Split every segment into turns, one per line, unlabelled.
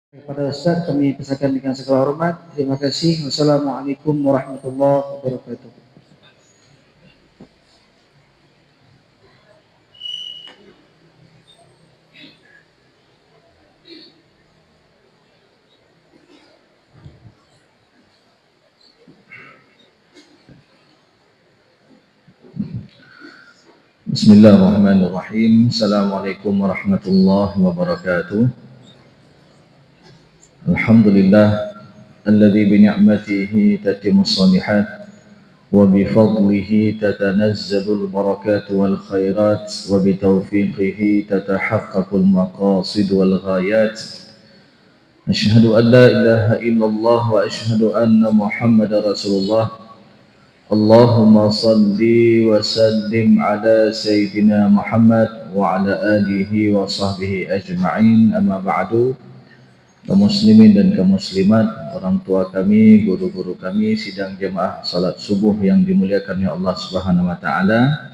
Kepada Ustaz kami persilakan dengan segala hormat. Terima kasih. Wassalamualaikum warahmatullahi wabarakatuh.
Bismillahirrahmanirrahim. Assalamualaikum warahmatullahi wabarakatuh. Alhamdulillah alladzi bi ni'matihi tatimmus shalihat wa bi fadlihi tatanazzalul barakatu wal khairat wa bi taufiqihi tatahaqqaqul maqasid wal ghayat. Asyhadu an la ilaha illallah wa asyhadu anna Muhammadar Rasulullah. Allahumma salli wa sallim ala Sayyidina Muhammad wa ala alihi wa sahbihi ajma'in, amma ba'du. Kaum muslimin dan kaum muslimat, orang tua kami, guru-guru kami, sidang jemaah salat subuh yang dimuliakan oleh Allah Subhanahu wa taala.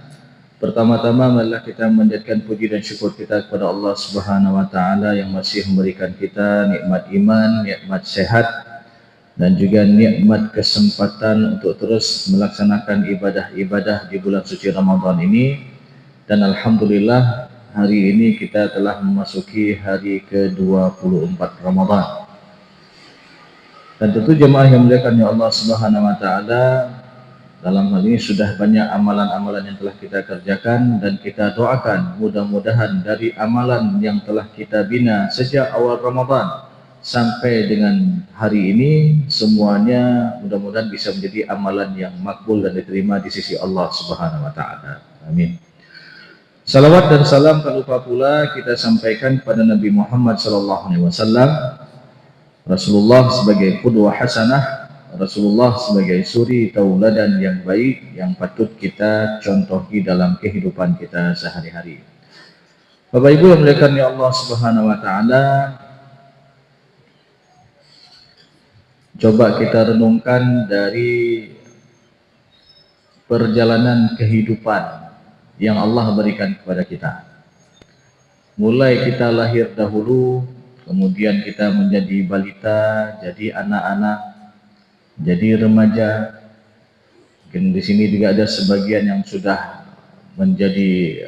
Pertama-tama marilah kita menjadikan puji dan syukur kita kepada Allah Subhanahu wa taala yang masih memberikan kita nikmat iman, nikmat sehat, dan juga nikmat kesempatan untuk terus melaksanakan ibadah-ibadah di bulan suci Ramadan ini. Dan alhamdulillah hari ini kita telah memasuki hari ke-24 Ramadan. Dan tentu jemaah yang dimuliakan oleh Allah Subhanahu wa taala, dalam hal ini sudah banyak amalan-amalan yang telah kita kerjakan, dan kita doakan mudah-mudahan dari amalan yang telah kita bina sejak awal Ramadan sampai dengan hari ini semuanya mudah-mudahan bisa menjadi amalan yang makbul dan diterima di sisi Allah Subhanahu wa taala. Amin. Salawat dan salam tak lupa pula kita sampaikan kepada Nabi Muhammad sallallahu alaihi wasallam, Rasulullah sebagai qudwah hasanah, Rasulullah sebagai suri tauladan yang baik yang patut kita contohi dalam kehidupan kita sehari-hari. Bapak Ibu yang dimuliakan oleh Allah Subhanahu wa taala, coba kita renungkan dari perjalanan kehidupan yang Allah berikan kepada kita. Mulai kita lahir dahulu, kemudian kita menjadi balita, jadi anak-anak, jadi remaja. Mungkin di sini juga ada sebagian yang sudah menjadi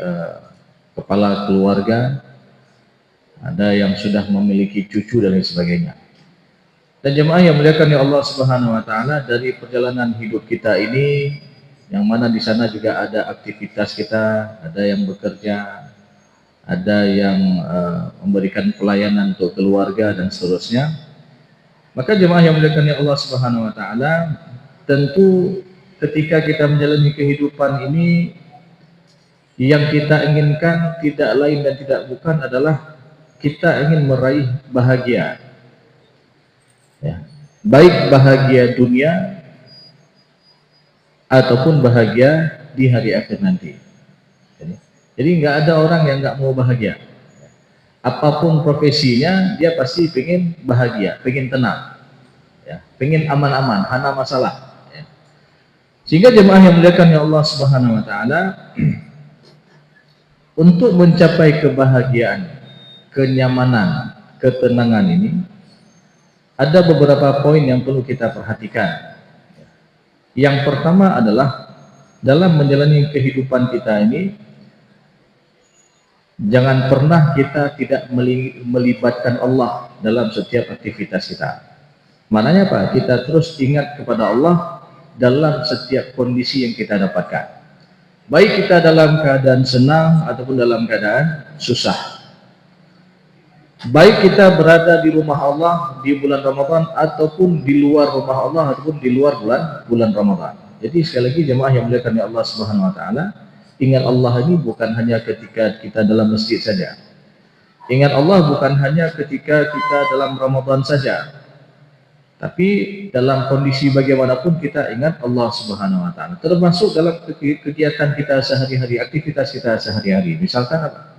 kepala keluarga, ada yang sudah memiliki cucu dan lain sebagainya. Dan jemaah yang muliakan oleh Allah Subhanahu wa taala, dari perjalanan hidup kita ini yang mana di sana juga ada aktivitas kita, ada yang bekerja, ada yang memberikan pelayanan untuk keluarga dan seterusnya. Maka jemaah yang muliakan oleh Allah Subhanahu wa taala, tentu ketika kita menjalani kehidupan ini yang kita inginkan tidak lain dan tidak bukan adalah kita ingin meraih bahagia. Ya. Baik bahagia dunia ataupun bahagia di hari akhir nanti. Jadi nggak ada orang yang nggak mau bahagia. Apapun profesinya, dia pasti pengen bahagia, pengen tenang, ya, pengen aman-aman, hana masalah. Ya. Sehingga jemaah yang dimuliakan oleh Allah Subhanahu wa taala, untuk mencapai kebahagiaan, kenyamanan, ketenangan ini, ada beberapa poin yang perlu kita perhatikan. Yang pertama adalah dalam menjalani kehidupan kita ini, jangan pernah kita tidak melibatkan Allah dalam setiap aktivitas kita. Maknanya apa? Kita terus ingat kepada Allah dalam setiap kondisi yang kita dapatkan. Baik kita dalam keadaan senang ataupun dalam keadaan susah. Baik kita berada di rumah Allah di bulan Ramadan ataupun di luar rumah Allah ataupun di luar bulan Ramadan. Jadi sekali lagi jemaah yang dimuliakan oleh Allah Subhanahu wa taala, ingat Allah ini bukan hanya ketika kita dalam masjid saja. Ingat Allah bukan hanya ketika kita dalam Ramadan saja. Tapi dalam kondisi bagaimanapun kita ingat Allah Subhanahu wa taala. Termasuk dalam kegiatan kita sehari-hari, aktivitas kita sehari-hari. Misalkan apa?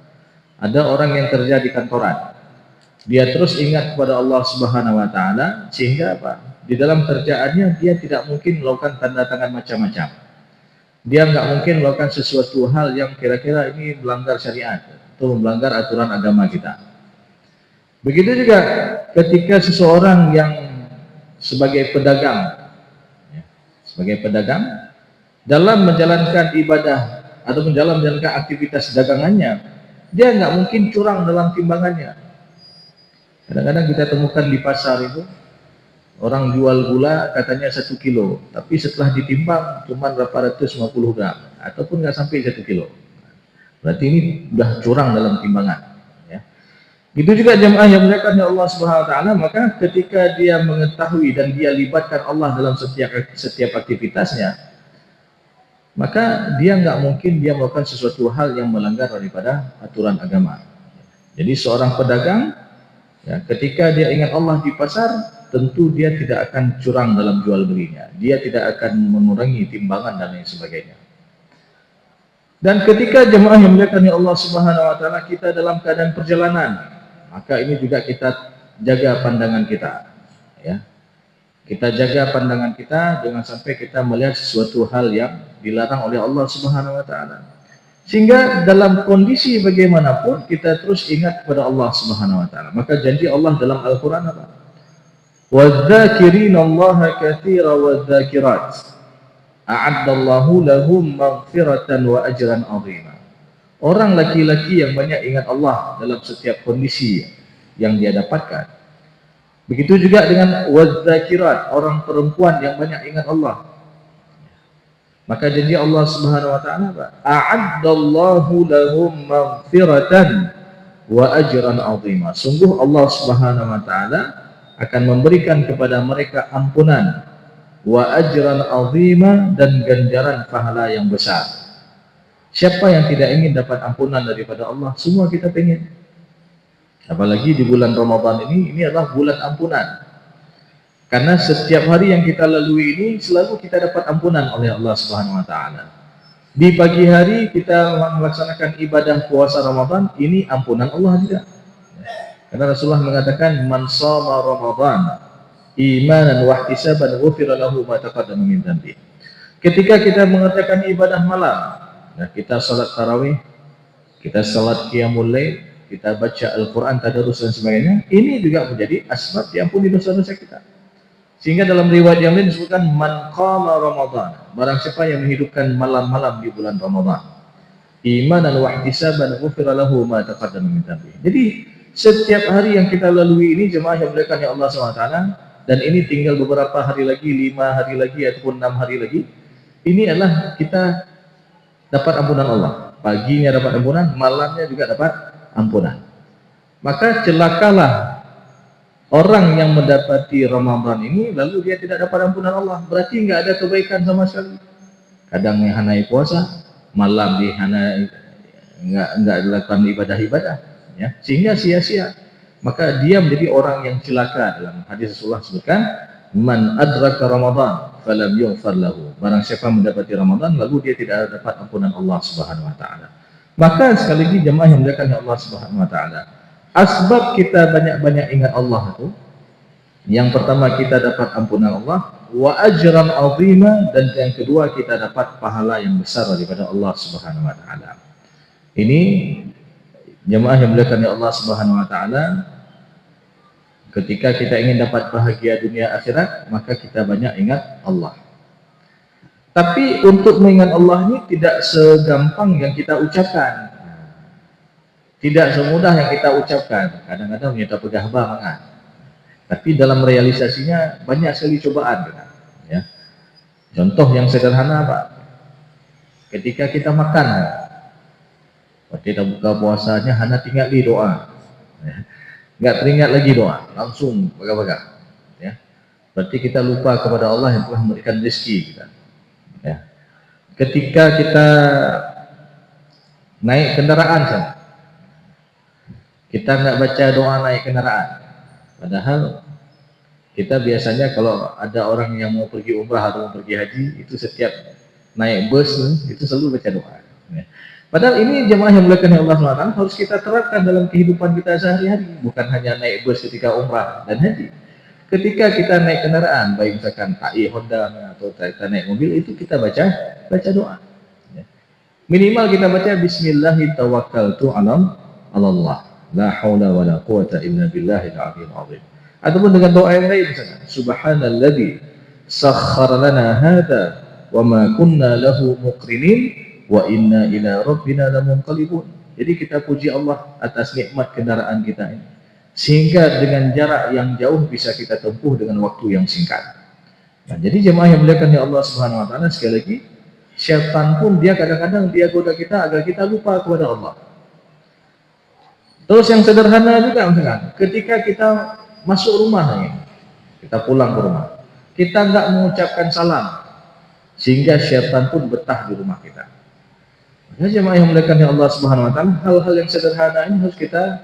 Ada orang yang kerja di kantoran. Dia terus ingat kepada Allah Subhanahu wa taala sehingga apa? Di dalam kerjaannya dia tidak mungkin melakukan tanda tangan macam-macam. Dia nggak mungkin melakukan sesuatu hal yang kira-kira ini melanggar syariat atau melanggar aturan agama kita. Begitu juga ketika seseorang yang sebagai pedagang, ya, sebagai pedagang dalam menjalankan ibadah atau dalam menjalankan aktivitas dagangannya, dia nggak mungkin curang dalam timbangannya. Kadang-kadang kita temukan di pasar itu orang jual gula katanya 1 kilo, tapi setelah ditimbang cuma berapa ratus 50 gram ataupun nggak sampai 1 kilo. Berarti ini sudah curang dalam timbangan. Ya. Itu juga jemaah yang dimuliakan oleh Allah Subhanahu Wa Taala, maka ketika dia mengetahui dan dia libatkan Allah dalam setiap aktivitasnya, maka dia nggak mungkin dia melakukan sesuatu hal yang melanggar daripada aturan agama. Jadi seorang pedagang, ya, ketika dia ingat Allah di pasar, tentu dia tidak akan curang dalam jual belinya. Dia tidak akan mengurangi timbangan dan lain sebagainya. Dan ketika jemaah yang dimuliakan oleh Allah Subhanahu Wa Taala, kita dalam keadaan perjalanan, maka ini juga kita jaga pandangan kita, ya. Kita jaga pandangan kita jangan sampai kita melihat sesuatu hal yang dilarang oleh Allah Subhanahu Wa Taala. Sehingga dalam kondisi bagaimanapun kita terus ingat kepada Allah Subhanahu Wa Taala. Maka janji Allah dalam Al-Quran apa? وَالذَّاكِرِينَ اللَّهَ كَثِيرًا وَالذَّاكِرَاتِ أَعَدَّ اللَّهُ لَهُمْ مَغْفِرَةً وَأَجْرًا عَظِيمًا. Orang laki-laki yang banyak ingat Allah dalam setiap kondisi yang dia dapatkan. Begitu juga dengan وَالذَّاكِرَاتِ, orang perempuan yang banyak ingat Allah. Maka janji Allah Subhanahu Wa Taala apa? أَعَدَّ اللَّهُ لَهُمْ مَغْفِرَةً وَأَجْرًا عَظِيمًا. Sungguh Allah Subhanahu Wa Taala akan memberikan kepada mereka ampunan, wa ajran azima, dan ganjaran pahala yang besar. Siapa yang tidak ingin dapat ampunan daripada Allah? Semua kita ingin. Apalagi di bulan Ramadan ini adalah bulan ampunan. Karena setiap hari yang kita lalui ini selalu kita dapat ampunan oleh Allah Subhanahu Wa Taala. Di pagi hari kita melaksanakan ibadah puasa Ramadan, ini ampunan Allah juga. Karena Rasulullah mengatakan man shoma Ramadan imanan wa ihtisaban ghufira lahu ma taqaddama min dhanbi. Ketika kita mengerjakan ibadah malam, nah kita salat tarawih, kita salat qiyamul lail, kita baca Al-Qur'an, tadarus dan sebagainya, ini juga menjadi asbab diampuni dosa-dosa kita. Sehingga dalam riwayat yang lain disebutkan man qama Ramadan, barang siapa yang menghidupkan malam-malam di bulan Ramadan, imanan wa ihtisaban ghufira lahu ma taqaddama min dhanbi. Jadi setiap hari yang kita lalui ini jemaah yang dimuliakan oleh Allah SWT, dan ini tinggal beberapa hari lagi, 5 hari lagi ataupun 6 hari lagi, ini adalah kita dapat ampunan Allah. Paginya dapat ampunan, malamnya juga dapat ampunan. Maka celakalah orang yang mendapati Ramadan ini lalu dia tidak dapat ampunan Allah. Berarti nggak ada kebaikan sama sekali. Kadang hanai puasa, malam di hanai nggak dilakukan ibadah-ibadah. Ya, sehingga sia-sia, maka dia menjadi orang yang celaka. Dalam hadis Rasulullah sebutkan man adraka Ramadan falam yughfar lahu, barang siapa mendapati Ramadan lalu dia tidak dapat ampunan Allah Subhanahu Wa Taala. Maka sekali lagi jemaah yang dimuliakan Allah Subhanahu Wa Taala, asbab kita banyak-banyak ingat Allah itu, yang pertama kita dapat ampunan Allah, wa ajran azima, dan yang kedua kita dapat pahala yang besar daripada Allah Subhanahu Wa Taala. Ini jemaah yang dimuliakan oleh Allah Subhanahu Wa Taala, ketika kita ingin dapat bahagia dunia akhirat, maka kita banyak ingat Allah. Tapi untuk mengingat Allah ini tidak segampang yang kita ucapkan, tidak semudah yang kita ucapkan. Kadang-kadang kita pegah banget, tapi dalam realisasinya banyak sekali cobaan. Ya. Contoh yang sederhana Pak, ketika kita makan, kita buka puasanya hanya tinggal di doa, ya. Nggak teringat lagi doa, langsung baga-baga. Ya. Berarti kita lupa kepada Allah yang telah memberikan rezeki kita. Ya. Ketika kita naik kendaraan sana, kita nggak baca doa naik kendaraan. Padahal kita biasanya kalau ada orang yang mau pergi umrah atau mau pergi haji, itu setiap naik bus itu selalu baca doa. Ya. Padahal ini jemaah yang dimuliakan oleh Allah SWT harus kita terapkan dalam kehidupan kita sehari-hari, bukan hanya naik bus ketika umrah dan haji. Ketika kita naik kendaraan, baik misalkan KI Honda atau kita naik mobil, itu kita baca doa. Ya. Minimal kita baca Bismillahirrahmanirrahim, tawakkaltu 'ala Allah, la haula wala quwata illa billahil 'aliyyil 'azim. Ataupun dengan doa yang lain misalnya, subhanalladzi sakhkhara lana hadza wa ma kunna lahu muqrinin wa inna ila rabbina lamunqalibun. Jadi kita puji Allah atas nikmat kendaraan kita ini, sehingga dengan jarak yang jauh bisa kita tempuh dengan waktu yang singkat. Nah, jadi jemaah yang muliakan ya Allah Subhanahu wa taala, sekali lagi, syaitan pun dia kadang-kadang dia goda kita agar kita lupa kepada Allah. Terus yang sederhana juga misalkan, ketika kita masuk rumah nih, kita pulang ke rumah, kita nggak mengucapkan salam, sehingga syaitan pun betah di rumah kita. Ya jemaah yang muliakan ya Allah Subhanahu wa taala, hal-hal yang sederhana ini harus kita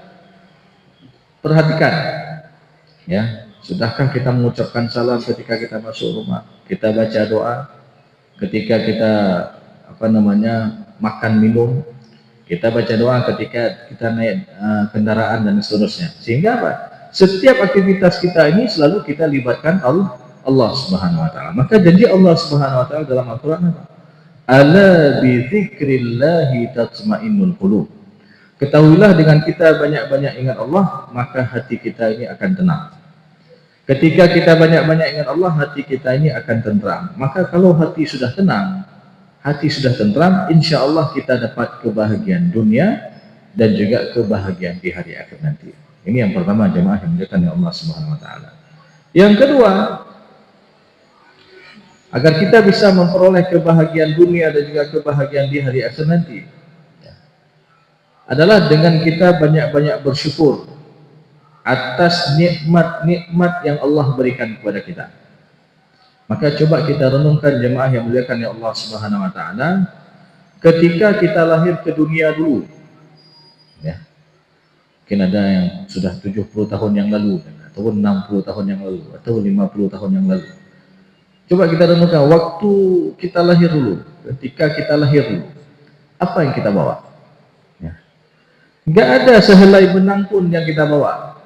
perhatikan. Ya, sudahkah kita mengucapkan salam ketika kita masuk rumah? Kita baca doa ketika kita makan minum. Kita baca doa ketika kita naik kendaraan dan seterusnya. Sehingga apa? Setiap aktivitas kita ini selalu kita libatkan Allah Subhanahu wa taala. Maka janji Allah Subhanahu wa taala dalam Al-Qur'an apa? Ala bi dzikrillahi tatma'innul qulub. Ketahuilah dengan kita banyak-banyak ingat Allah, maka hati kita ini akan tenang. Ketika kita banyak-banyak ingat Allah, hati kita ini akan tenteram. Maka kalau hati sudah tenang, hati sudah tentram, insya Allah kita dapat kebahagiaan dunia dan juga kebahagiaan di hari akhir nanti. Ini yang pertama jemaah yang dimuliakan oleh Allah Subhanahu wa taala. Yang kedua, agar kita bisa memperoleh kebahagiaan dunia dan juga kebahagiaan di hari akhir nanti, adalah dengan kita banyak-banyak bersyukur atas nikmat-nikmat yang Allah berikan kepada kita. Maka coba kita renungkan jemaah yang muliakan ya Allah Subhanahu wa taala, ketika kita lahir ke dunia dulu, ya, mungkin ada yang sudah 70 tahun yang lalu, ataupun 60 tahun yang lalu, atau 50 tahun yang lalu. Coba kita renungkan waktu kita lahir dulu, ketika kita lahir dulu, apa yang kita bawa? Ya. Nggak ada sehelai benang pun yang kita bawa.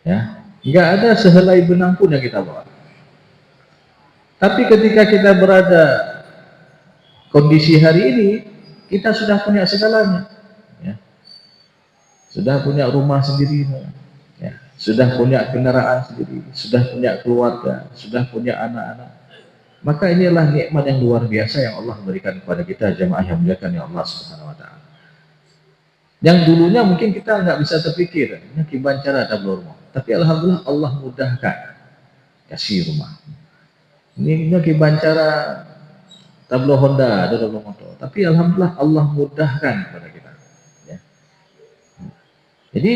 Ya, nggak ada sehelai benang pun yang kita bawa. Tapi ketika kita berada kondisi hari ini, kita sudah punya segalanya, ya. Sudah punya rumah sendiri, ya. Sudah punya kendaraan sendiri, sudah punya keluarga, sudah punya anak-anak. Maka inilah nikmat yang luar biasa yang Allah berikan kepada kita jemaah yang muliakan ya Allah Subhanahu wa taala. Yang dulunya mungkin kita nggak bisa terpikir, ini gimana cara ada rumah. Tapi alhamdulillah Allah mudahkan kasih rumah. Ini gimana cara tablo Honda, ada tablo motor. Tapi alhamdulillah Allah mudahkan kepada kita. Ya. Jadi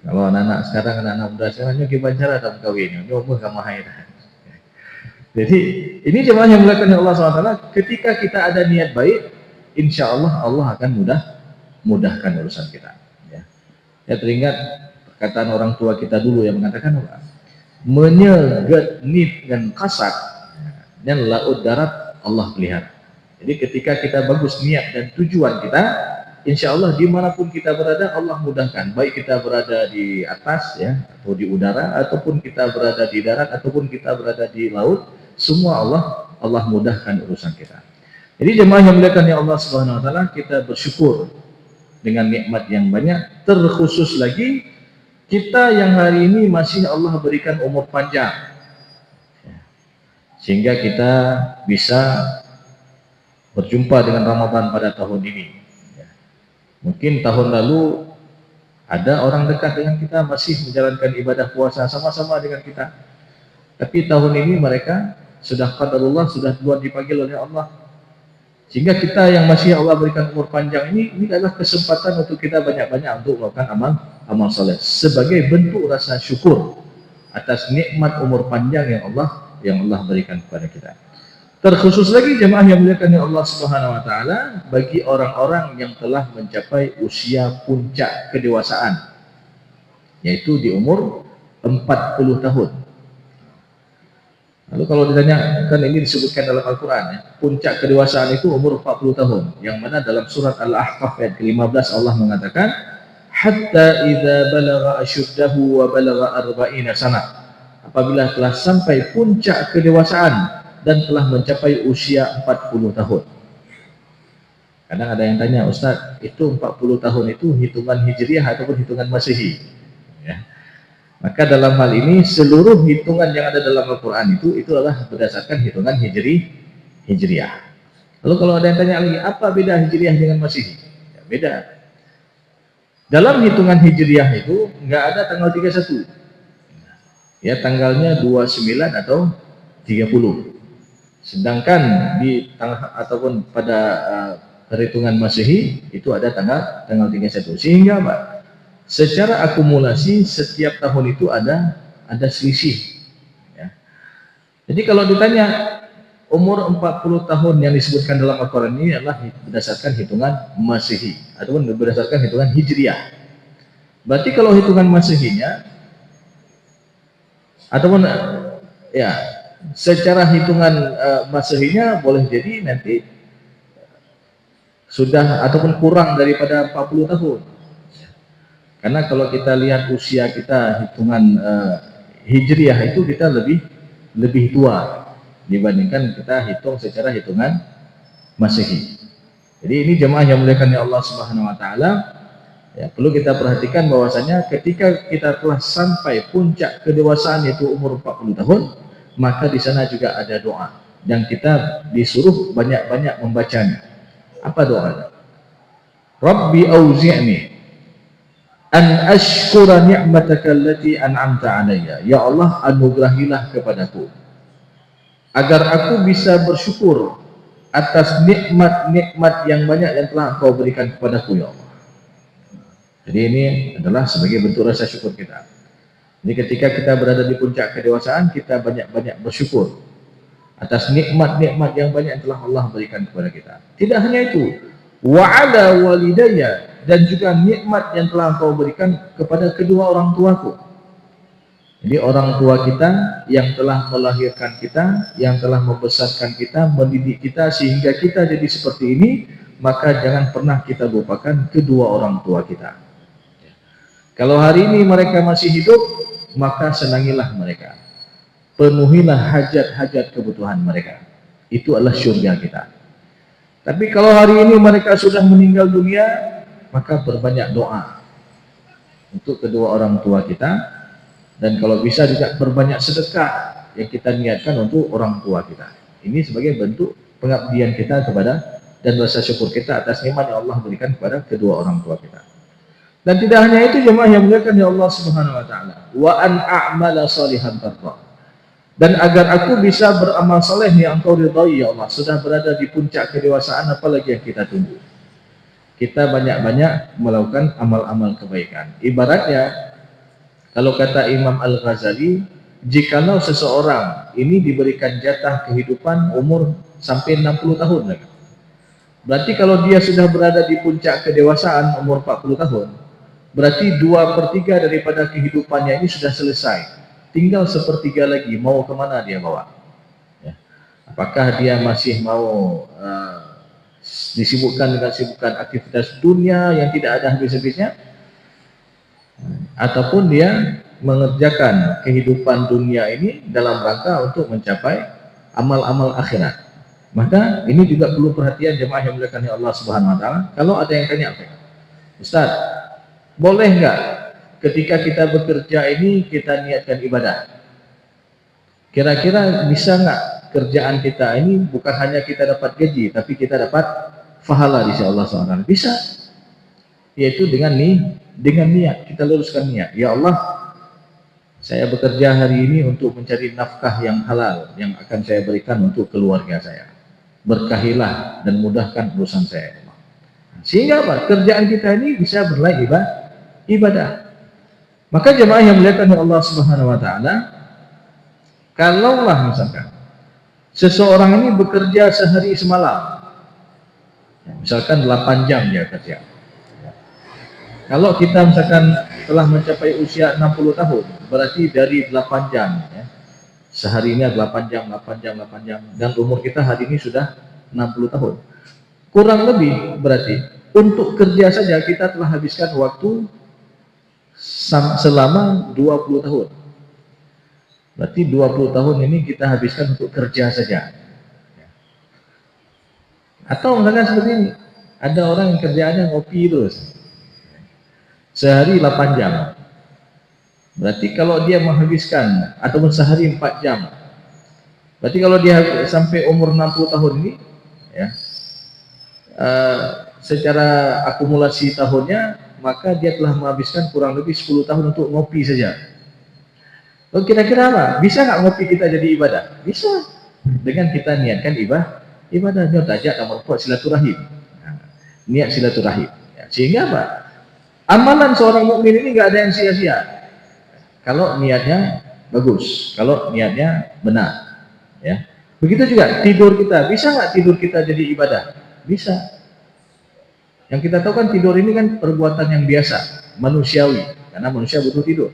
kalau anak-anak sekarang, anak-anak muda sekarang, gimana cara dalam kawin? Ini umur kamu hairan. Jadi ini jemaah yang dimuliakan Allah SWT. Ketika kita ada niat baik, insya Allah Allah akan mudahkan urusan kita. Ya, teringat perkataan orang tua kita dulu yang mengatakan apa? Menyegat nif dan kasat dan laut darat Allah pelihara. Jadi ketika kita bagus niat dan tujuan kita, insya Allah dimanapun kita berada Allah mudahkan. Baik kita berada di atas, ya, atau di udara, ataupun kita berada di darat, ataupun kita berada di laut, semua Allah mudahkan urusan kita. Jadi jemaah yang muliakan ya Allah Subhanahu wa taala, kita bersyukur dengan nikmat yang banyak, terkhusus lagi kita yang hari ini masih Allah berikan umur panjang, sehingga kita bisa berjumpa dengan Ramadan pada tahun ini. Mungkin tahun lalu ada orang dekat dengan kita masih menjalankan ibadah puasa sama-sama dengan kita, tapi tahun ini mereka sudah qadarullah, sudah duluan dipanggil oleh Allah. Sehingga kita yang masih Allah berikan umur panjang ini adalah kesempatan untuk kita banyak-banyak untuk melakukan amal saleh sebagai bentuk rasa syukur atas nikmat umur panjang yang Allah berikan kepada kita. Terkhusus lagi jemaah yang dimuliakan oleh Allah Subhanahu wa taala, bagi orang-orang yang telah mencapai usia puncak kedewasaan, yaitu di umur 40 tahun. Lalu kalau ditanya, kan ini disebutkan dalam Al-Quran, ya, puncak kedewasaan itu umur 40 tahun, yang mana dalam surat Al-Ahqaf ayat ke-15 Allah mengatakan, hatta idza balagha asyuddahu wa balagha arba'ina sana, apabila telah sampai puncak kedewasaan dan telah mencapai usia 40 tahun. Kadang ada yang tanya, Ustaz, itu 40 tahun itu hitungan hijriah ataupun hitungan masehi? Ya. Maka dalam hal ini seluruh hitungan yang ada dalam Al-Quran itu adalah berdasarkan hitungan Hijriah. Lalu kalau ada yang tanya lagi, apa beda Hijriah dengan Masehi? Ya, beda. Dalam hitungan Hijriah itu nggak ada tanggal 31. Ya, tanggalnya 29 atau 30. Sedangkan di ataupun pada perhitungan Masehi itu ada tanggal 31. Sehingga Pak, secara akumulasi setiap tahun itu ada selisih. Ya. Jadi kalau ditanya umur 40 tahun yang disebutkan dalam Al-Quran ini adalah berdasarkan hitungan Masehi ataupun berdasarkan hitungan Hijriah. Berarti kalau hitungan Masehinya ataupun ya secara hitungan Masehinya boleh jadi nanti sudah ataupun kurang daripada 40 tahun. Karena kalau kita lihat usia kita hitungan Hijriah itu kita lebih tua dibandingkan kita hitung secara hitungan Masehi. Jadi ini jemaah yang muliakan Allah Subhanahu wa taala, ya, perlu kita perhatikan bahwasanya ketika kita telah sampai puncak kedewasaan yaitu umur 40 tahun, maka di sana juga ada doa yang kita disuruh banyak-banyak membacanya. Apa doanya? Rabbi auzi'ni an ashkura ni'mataka allati an'amta alayya. Ya Allah, anugerahilah kepadaku agar aku bisa bersyukur atas nikmat-nikmat yang banyak yang telah Engkau berikan kepadaku, ya Allah. Jadi ini adalah sebagai bentuk rasa syukur kita. Jadi ketika kita berada di puncak kedewasaan, kita banyak-banyak bersyukur atas nikmat-nikmat yang banyak yang telah Allah berikan kepada kita. Tidak hanya itu, wa ala walidayya, dan juga nikmat yang telah Engkau berikan kepada kedua orang tuaku. Jadi orang tua kita yang telah melahirkan kita, yang telah membesarkan kita, mendidik kita sehingga kita jadi seperti ini, maka jangan pernah kita lupakan kedua orang tua kita. Kalau hari ini mereka masih hidup, maka senangilah mereka. Penuhilah hajat-hajat kebutuhan mereka. Itu adalah surga kita. Tapi kalau hari ini mereka sudah meninggal dunia, maka perbanyak doa untuk kedua orang tua kita. Dan kalau bisa juga berbanyak sedekah yang kita niatkan untuk orang tua kita. Ini sebagai bentuk pengabdian kita kepada dan rasa syukur kita atas nikmat yang Allah berikan kepada kedua orang tua kita. Dan tidak hanya itu jemaah yang muliakan ya Allah Subhanahu wa taala, wa an a'mala salihan tarda. Dan agar aku bisa beramal saleh yang Engkau ridhai ya Allah. Sudah berada di puncak kedewasaan, apalagi yang kita tunggu. Kita banyak-banyak melakukan amal-amal kebaikan. Ibaratnya kalau kata Imam Al-Ghazali, jikalau seseorang ini diberikan jatah kehidupan umur sampai 60 tahun lagi. Berarti kalau dia sudah berada di puncak kedewasaan umur 40 tahun, berarti 2/3 daripada kehidupannya ini sudah selesai. Tinggal 1/3 lagi, mau kemana dia bawa? Ya. Apakah dia masih mau disibukkan dengan sibukan aktivitas dunia yang tidak ada habis-habisnya? Ataupun dia mengerjakan kehidupan dunia ini dalam rangka untuk mencapai amal-amal akhirat. Maka ini juga perlu perhatian jemaah yang dimuliakan Allah Subhanahu wa taala. Kalau ada yang tanya, Ustaz, boleh nggak ketika kita bekerja ini kita niatkan ibadah? Kira-kira bisa nggak kerjaan kita ini bukan hanya kita dapat gaji, tapi kita dapat pahala di sisi Allah SWT? Bisa, yaitu dengan niat, kita luruskan niat. Ya Allah, saya bekerja hari ini untuk mencari nafkah yang halal yang akan saya berikan untuk keluarga saya. Berkahilah dan mudahkan urusan saya. Sehingga apa? Kerjaan kita ini bisa bernilai ibadah. Maka jemaah yang muliakan Allah Subhanahu wa taala, kalaulah misalkan seseorang ini bekerja sehari semalam, misalkan 8 jam dia kerja. Kalau kita misalkan telah mencapai usia 60 tahun, berarti dari 8 jam, ya. Seharinya 8 jam, dan umur kita hari ini sudah 60 tahun. Kurang lebih berarti untuk kerja saja kita telah habiskan waktu selama 20 tahun. Berarti 20 tahun ini kita habiskan untuk kerja saja. Atau misalkan seperti ini, ada orang yang kerjaannya ngopi terus. Sehari 8 jam. Berarti kalau dia menghabiskan ataupun sehari 4 jam, berarti kalau dia sampai umur 60 tahun ini, ya, secara akumulasi tahunnya, maka dia telah menghabiskan kurang lebih 10 tahun untuk ngopi saja. Lalu kira-kira apa? Bisa nggak ngopi kita jadi ibadah? Bisa. Dengan kita niatkan ibadah. Niat aja nomor 4 silaturahim. Nah, niat silaturahim. Ya, sehingga apa? Amalan seorang mukmin ini nggak ada yang sia-sia. Kalau niatnya bagus, kalau niatnya benar. Ya. Begitu juga tidur kita. Bisa nggak tidur kita jadi ibadah? Bisa. Yang kita tahu kan tidur ini kan perbuatan yang biasa, manusiawi, karena manusia butuh tidur.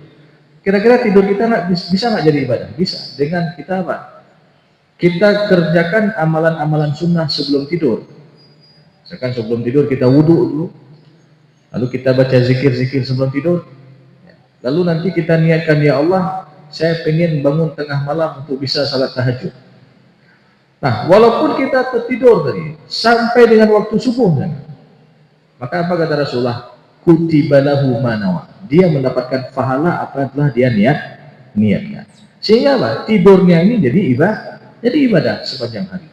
Kira-kira tidur kita bisa nggak jadi ibadah? Bisa. Dengan kita apa? Kita kerjakan amalan-amalan sunnah sebelum tidur. Misalkan sebelum tidur kita wudhu dulu, lalu kita baca zikir-zikir sebelum tidur. Lalu nanti kita niatkan, ya Allah, saya pengen bangun tengah malam untuk bisa salat tahajud. Nah, walaupun kita tertidur tadi sampai dengan waktu subuh kan, maka apa kata Rasulullah? Kutiba lahu ma nawa. Dia mendapatkan pahala apa yang telah dia niatkan. Sehingga apa? Tidurnya ini jadi ibadah sepanjang hari.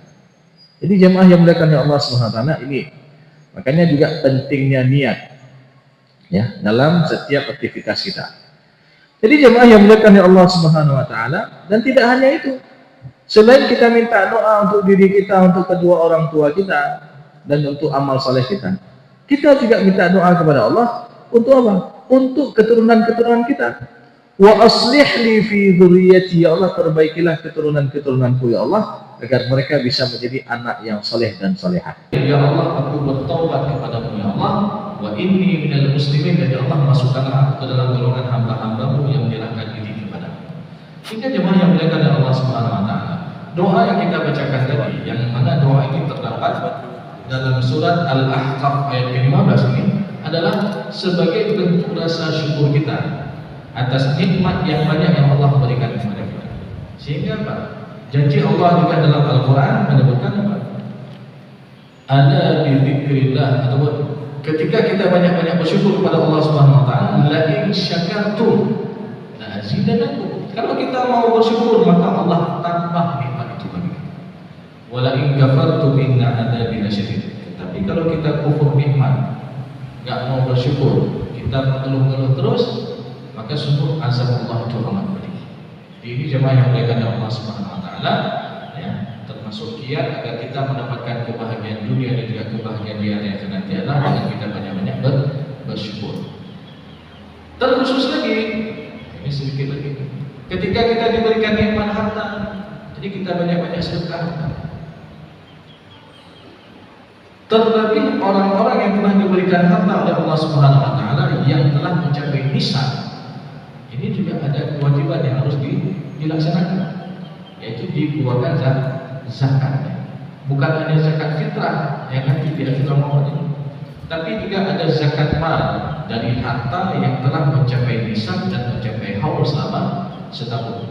Jadi jemaah yang dimuliakan oleh Allah Subhanahu wa taala, ini makanya juga pentingnya niat ya dalam setiap aktivitas kita. Jadi jemaah yang dimuliakan oleh Allah Subhanahu wa taala, dan tidak hanya itu. Selain kita minta doa untuk diri kita, untuk kedua orang tua kita, dan untuk amal saleh kita juga minta doa kepada Allah untuk apa? Untuk keturunan-keturunan kita. Wa aslih li fi dzurriyyati, ya Allah, perbaikilah keturunan-keturunanku ya Allah, agar mereka bisa menjadi anak yang saleh dan salehah.
Ya Allah, aku bertaubat kepadamu ya Allah, wa inni minal muslimin, dan ya Allah, masukkanlah aku ke dalam golongan hamba-hambamu yang menyerahkan diri kepadamu. Hingga jemaah yang dimuliakan oleh Allah Subhanahu wa taala, doa yang kita bacakan tadi, yang mana doa ini terdapat dalam surat Al-Ahqaf ayat ke-15 ini, adalah sebagai bentuk rasa syukur kita atas nikmat yang banyak yang Allah berikan kepada kita. Sehingga apa? Janji Allah juga dalam Al-Quran menyebutkan apa? Ala bi dzikrillah, ataupun ketika kita banyak-banyak bersyukur kepada Allah Subhanahu wa taala, la in syakartum la azidannakum. Kalau kita mau bersyukur, maka Allah tambah nikmat itu bagi kita. Wala in kafartum inna adzabi lasyadid. Tapi kalau kita kufur nikmat, enggak mau bersyukur, kita mengeluh-ngeluh terus, maka sungguh azab Allah itu amat pedih. Ini jemaah yang dimuliakan oleh Allah Subhanahu wa taala, ya, termasuk kiat agar kita mendapatkan kebahagiaan dunia dan juga kebahagiaan di akhirat nanti adalah dengan kita banyak-banyak bersyukur. Terkhusus lagi, ini sedikit lagi. Ketika kita diberikan nikmat harta, jadi kita banyak-banyak sedekah. Terlebih orang-orang yang telah diberikan harta oleh Allah Subhanahu wa taala yang telah mencapai nisab, ini juga ada kewajiban yang harus dilaksanakan, yaitu dikeluarkan zakat. Bukan hanya zakat fitrah yang nanti diajukan Muhammad ini, tapi juga ada zakat mal dari harta yang telah mencapai nisab dan mencapai haul selama setahun.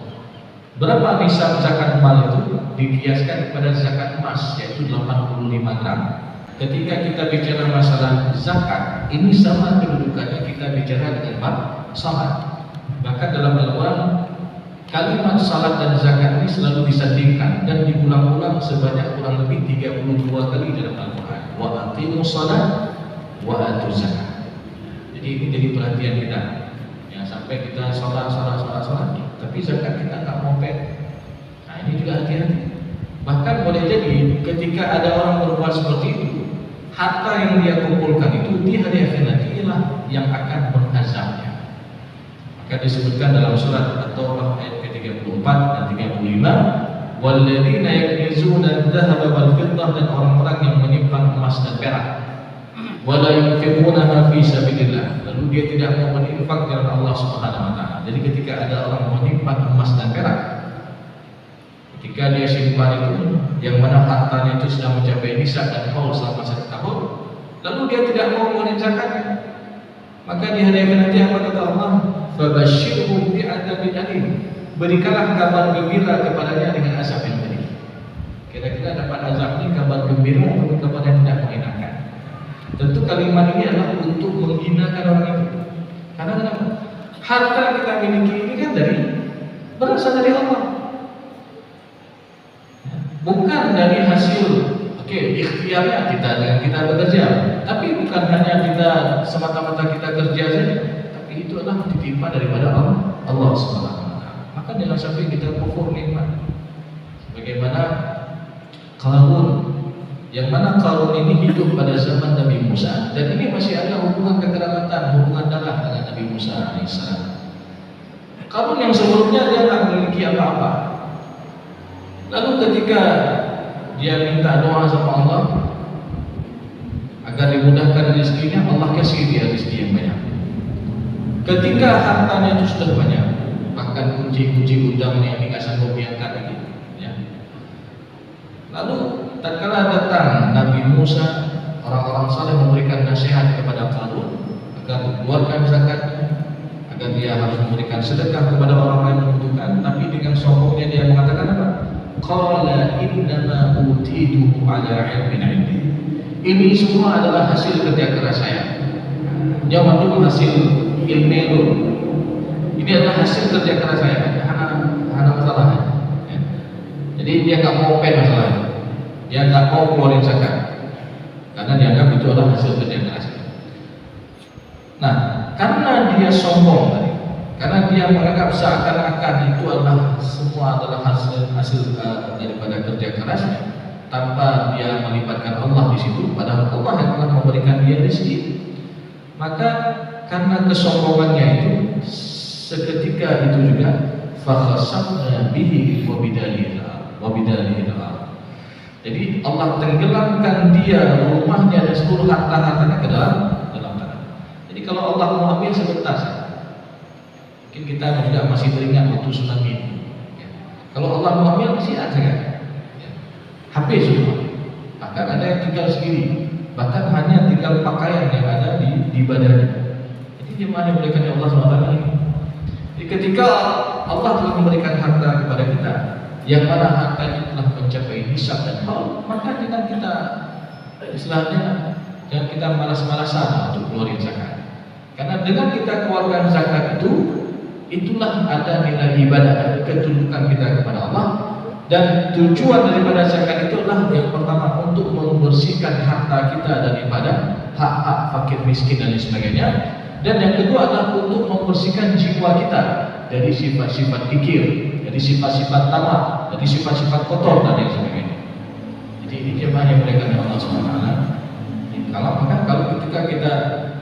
Berapa nisab zakat mal itu? Dikiaskan kepada zakat emas, yaitu 85 gram. Ketika kita bicara masalah zakat, ini sama kedudukannya kita bicara dengan bab salat. Bahkan dalam Al-Quran, kalimat salat dan zakat ini selalu disandingkan dan diulang-ulang sebanyak kurang lebih 32 kali dalam Al-Quran. Wa aqimus shalah wa atuz zakat. Jadi ini jadi perhatian kita. Ya, sampai kita salat, tapi zakat kita nggak mau pet. Nah, ini juga hati-hati. Bahkan boleh jadi ketika ada orang berbuat seperti itu, harta yang dia kumpulkan itu di hari akhir nanti lah yang akan mengazabnya. Maka disebutkan dalam surat At-Taubah ayat ke-34 dan 35, walladzina yaknizuna adh-dhahaba wal fiddah, dan orang-orang yang menyimpan emas dan perak, wala yunfiqunaha fi sabilillah, lalu dia tidak mau berinfak dalam Allah Subhanahu wa taala. Jadi ketika ada orang menyimpan emas dan perak, ketika dia simpan itu, yang mana hartanya itu sudah mencapai nisab dan haul selama 1 tahun, lalu dia tidak mau mengeluarkan zakatnya, maka di hari akhir nanti apa kata Allah? Fabashshirhum bi'adzabin alim. Berikanlah kabar gembira kepadanya dengan azab yang pedih. Kira-kira dapat azab ini kabar gembira atau kabar yang tidak mengenakan? Tentu kalimat ini adalah untuk menghinakan orang itu. Karena kenapa? Harta yang kita miliki ini kan berasal dari Allah, bukan dari hasil ikhtiarnya dengan kita bekerja. Tapi bukan hanya kita semata-mata kita kerja saja, tapi itu adalah titipan daripada Allah Subhanahu wa taala. Maka jangan sampai kita kufur nikmat. Bagaimana Qarun, yang mana Qarun ini hidup pada zaman Nabi Musa, dan ini masih ada hubungan kekerabatan, hubungan darah dengan Nabi Musa alaihissalam. Qarun yang sebelumnya dia tak memiliki apa-apa. Lalu ketika dia minta doa sama Allah agar dimudahkan rezekinya, Allah kasih dia rezeki yang banyak. Ketika hartanya itu sudah banyak, bahkan kunci-kunci gudangnya ini nggak sanggup diangkat lagi, ya. Lalu tatkala datang Nabi Musa, orang-orang saleh memberikan nasihat kepada Qarun agar mengeluarkan zakatnya, agar dia harus memberikan sedekah kepada orang yang membutuhkan. Tapi dengan sombongnya dia mengatakan apa? Qala innama utituhu ala ilmin indi. Ini semua adalah hasil kerja keras saya. Jangan itu hasil ilmu. Ini adalah hasil kerja keras saya. Hana masalah. Ya. Jadi dia nggak mau pen masalahnya. Dia nggak mau keluarin zakat karena dianggap itu adalah hasil kerja keras. Nah, karena dia sombong tadi, karena dia menganggap seakan-akan itu adalah semua adalah hasil daripada kerja kerasnya, tanpa dia melibatkan Allah di situ, padahal Allah yang telah memberikan dia rezeki. Maka karena kesombongannya itu, seketika itu juga fakhasafna bihi wa bidarihi. Jadi Allah tenggelamkan dia, rumahnya dan seluruh harta-hartanya ke dalam tanah. Jadi kalau Allah mau ambil sebentar saja. Mungkin kita juga masih teringat waktu tsunami ini. Ya. Kalau Allah mau ambil masih ada kan? Ya. Habis semua. Bahkan ada yang tinggal sendiri. Bahkan hanya tinggal pakaian yang ada di badannya. Jadi jemaah yang diberikan oleh Allah SWT ini. Jadi ketika Allah telah memberikan harta kepada kita, yang mana hartanya telah mencapai hisab dan haul, maka jangan kita istilahnya jangan kita malas-malasan untuk keluarin zakat. Karena dengan kita keluarkan zakat itu, itulah ada nilai ibadah dan ketundukan kita kepada Allah. Dan tujuan daripada zakat itu adalah yang pertama untuk membersihkan harta kita daripada hak-hak fakir miskin dan lain sebagainya. Dan yang kedua adalah untuk membersihkan jiwa kita dari sifat-sifat kikir, dari sifat-sifat tamak, dari sifat-sifat kotor dan lain sebagainya. Jadi ini jemaah yang mereka dengan Allah SWT. Kalau ketika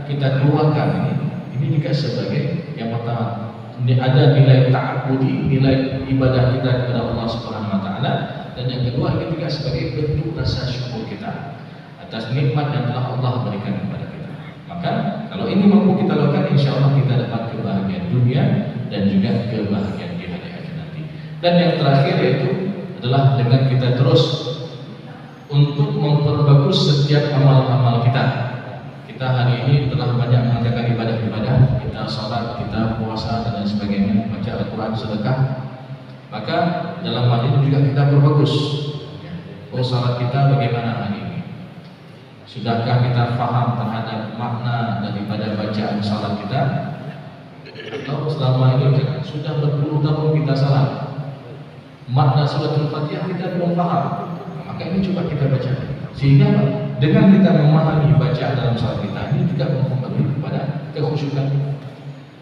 kita keluarkan ini juga sebagai yang pertama, ini ada nilai ta'abbudi, nilai ibadah kita kepada Allah Subhanahu wa taala, dan yang kedua ini juga sebagai bentuk rasa syukur kita atas nikmat yang telah Allah berikan kepada kita. Maka kalau ini mampu kita lakukan, insya Allah kita dapat kebahagiaan dunia dan juga kebahagiaan di hari akhir nanti. Dan yang terakhir yaitu adalah dengan kita terus untuk memperbagus setiap amal-amal kita. Kita hari ini telah banyak mengadakan ibadah-ibadah, kita sholat, kita puasa dan lain sebagainya, baca Al-Quran, sedekah. Maka dalam hal ini juga kita berbagus. Oh, sholat kita bagaimana hari ini? Sudahkah kita faham terhadap makna daripada bacaan sholat kita? Atau selama ini sudah berpuluh tahun kita salat, makna suratul Fatihah kita belum paham? Maka ini coba kita baca, sehingga dengan kita memahami bacaan dalam salat kita ini juga mempengaruhi kepada kekhusyukan.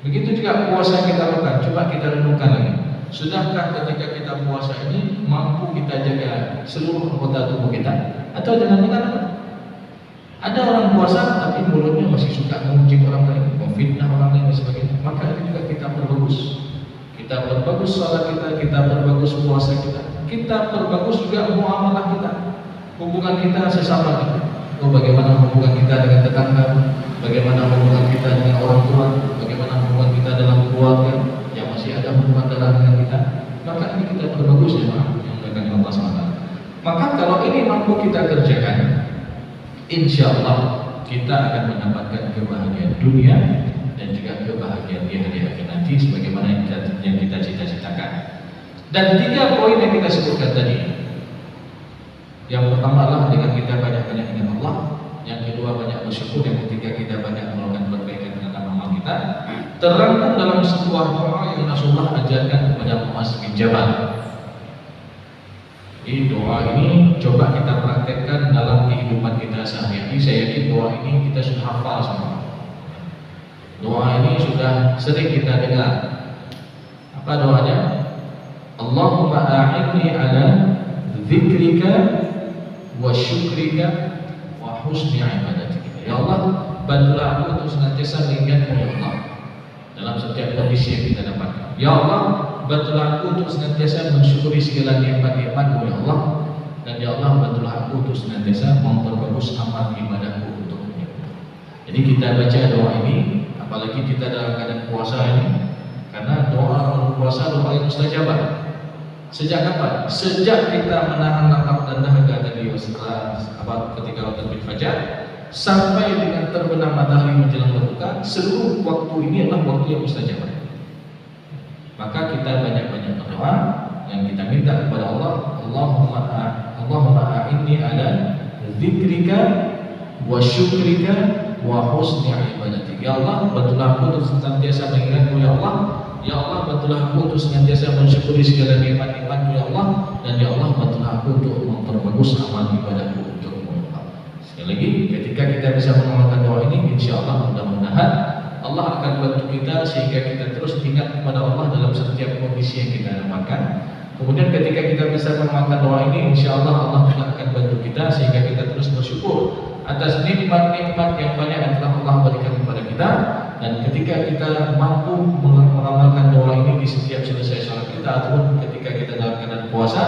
Begitu juga puasa yang kita lakukan, coba kita renungkan lagi. Sudahkah ketika kita puasa ini mampu kita jaga seluruh anggota tubuh kita? Atau jangan-jangan apa? Ada orang puasa tapi mulutnya masih suka menguji orang lain, memfitnah orang lain dan sebagainya. Maka ini juga kita perbagus. Kita perbagus salat kita perbagus puasa kita perbagus juga muamalah kita, hubungan kita sesama kita. Oh, bagaimana hubungan kita dengan tetangga, bagaimana hubungan kita dengan orang tua, bagaimana hubungan kita dalam keluarga yang masih ada hubungan darah dengan kita. Maka ini kita perbagus ya, yang dengan Allah SWT. Maka kalau ini mampu kita kerjakan, insya Allah kita akan mendapatkan kebahagiaan dunia dan juga kebahagiaan di hari akhir nanti, sebagaimana yang kita cita-citakan. Dan 3 poin yang kita sebutkan tadi, yang pertama adalah dengan kita banyak-banyak ingat Allah, yang kedua banyak bersyukur, yang ketiga kita banyak melakukan perbaikan dengan amal kita. kita terangkum dalam sebuah doa yang Rasulullah ajarkan kepada Muaz bin Jabal. Jadi doa ini coba kita praktekkan dalam kehidupan kita sehari-hari. Saya yakin doa ini kita sudah hafal semua. Doa ini sudah sering kita dengar. Apa doanya? Allahumma a'inni ala dzikrika wa syukrika wa husni ibadatika. Ya Allah, bantulah aku untuk senantiasa mengingatmu ya Allah dalam setiap kondisi yang kita dapatkan. Ya Allah, bantulah aku untuk senantiasa mensyukuri segala nikmat-nikmat-Mu ya Allah, dan ya Allah bantulah aku untuk senantiasa memperbagus amal ibadahku untukmu. Jadi kita baca doa ini, apalagi kita dalam keadaan puasa ini, karena doa puasa doa yang mustajabah. Sejak kapan? Sejak kita menahan lapar dan dahaga tadi setelah ketika waktu terbit fajar sampai dengan terbenam matahari menjelang berbuka, seluruh waktu ini adalah waktu yang mustajabah. Maka kita banyak-banyak berdoa yang kita minta kepada Allah. Allahumma a'inni ala dzikrika wa syukrika wa husni ibadatik. Ya Allah, bantulah aku untuk senantiasa mengingatmu ya Allah. Ya Allah, bantulah aku untuk senantiasa mensyukuri segala nikmat-nikmat-Mu ya Allah, dan ya Allah bantulah aku untuk memperbagus amal ibadahku untukmu ya Allah. Sekali lagi, ketika kita bisa mengamalkan doa ini, insya Allah mudah-mudahan Allah akan bantu kita sehingga kita terus ingat kepada Allah dalam setiap kondisi yang kita dapatkan. Kemudian ketika kita bisa mengamalkan doa ini, insya Allah Allah juga akan bantu kita sehingga kita terus bersyukur atas nikmat-nikmat yang banyak yang telah Allah berikan kepada kita. Dan ketika kita mampu mengamalkan doa ini di setiap selesai sholat kita ataupun ketika kita dalam keadaan puasa,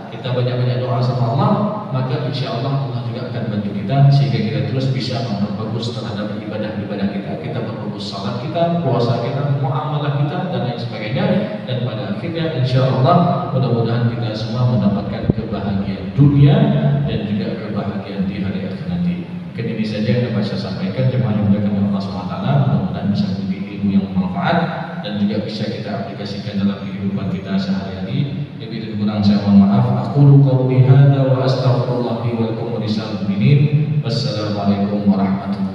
kita banyak-banyak doa sama Allah, maka insya Allah Allah juga akan bantu kita sehingga kita terus bisa memperbagus terhadap ibadah-ibadah kita. Kita memperbagus salat kita, puasa kita, muamalah kita, dan lain sebagainya. Dan pada akhirnya insya Allah mudah-mudahan kita semua mendapatkan kebahagiaan dunia dan juga kebahagiaan di hari akhir nanti. Mungkin ini saja yang dapat saya sampaikan. Jemaah yang dimuliakan Allah SWT, mudah-mudahan bisa menjadi ilmu yang bermanfaat dan juga bisa kita aplikasikan dalam kehidupan kita sehari-hari. Lebih kurang saya mohon maaf. Aqulu qouli hadza wa astaghfirullah li wa lakum wa lisal mu'minin. Wassalamualaikum warahmatullahi wabarakatuh.